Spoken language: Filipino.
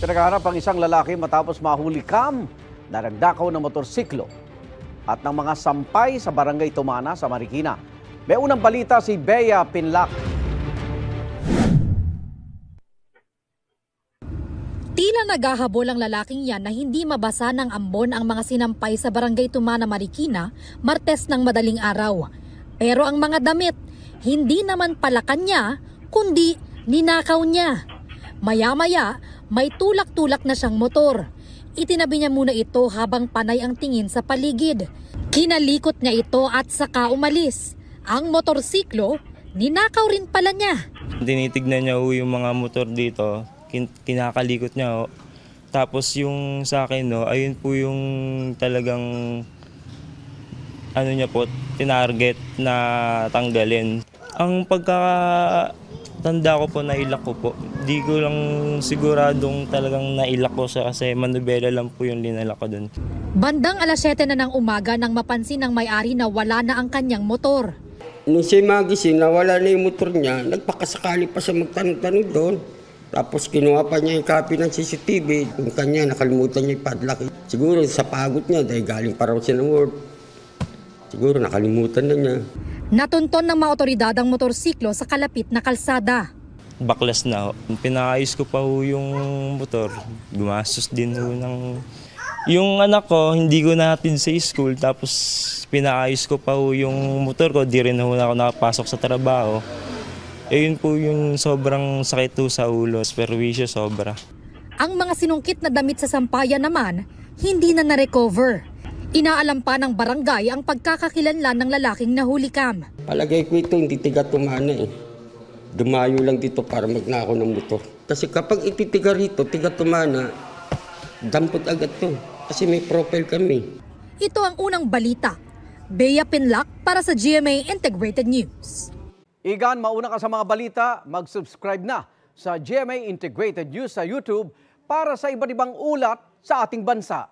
Pinaghaharap ang isang lalaki matapos mahuli kam na nagdakaw ng motorsiklo at ng mga sampay sa barangay Tumana sa Marikina. May unang balita si Bea Pinlac. Tila naghahabol ang lalaking yan na hindi mabasa ng ambon ang mga sinampay sa barangay Tumana, Marikina, Martes ng madaling araw. Pero ang mga damit, hindi naman pala kanya, kundi ninakaw niya. Maya-maya, may tulak-tulak na siyang motor. Itinabi niya muna ito habang panay ang tingin sa paligid. Kinalikot niya ito at saka umalis. Ang motorsiklo, ninakaw rin pala niya. Tinitignan niya yung mga motor dito, kinakalikot niya. Tapos yung sa akin, ayun po yung talagang niya po, tinarget na tanggalin. Ang pagkatanda ko po, nailak ko po. Di ko lang siguradong talagang nailak ko siya kasi manubela lang po yung linalak ko dun. Bandang alas 7 na ng umaga nang mapansin ng may-ari na wala na ang kanyang motor. Nung siya magising na wala na yung motor niya, nagpakasakali pa siya magtanong-tanong doon. Tapos kinuha pa niya yung copy ng CCTV. Yung kanya, nakalimutan niya yung padlock. Siguro sa pagod niya dahil galing pa raw siya ng work. Siguro nakalimutan na niya. Natunton ng mga otoridad ang motorsiklo sa kalapit na kalsada. Baklas na ho. Pinaayos ko pa ho yung motor. Gumastos din ho ng... Yung anak ko, hindi ko natin sa school. Tapos pinaayos ko pa ho yung motor ko. Di rin ho na ako nakapasok sa trabaho. Yun po yung sobrang sakit ho sa ulo. Perwisyo sobra. Ang mga sinungkit na damit sa sampayan naman, hindi na na-recover. Inaalam pa ng barangay ang pagkakakilanlan ng lalaking nahuli kam. Palagay ko ito, hindi tiga-tumana eh. Dumayo lang dito para magnakaw ng motor. Kasi kapag ititiga rito, tiga-tumana, dampot agad to. Kasi may profile kami. Ito ang unang balita. Bea Pinlac para sa GMA Integrated News. Igan, mauna ka sa mga balita, mag-subscribe na sa GMA Integrated News sa YouTube para sa iba't ibang ulat sa ating bansa.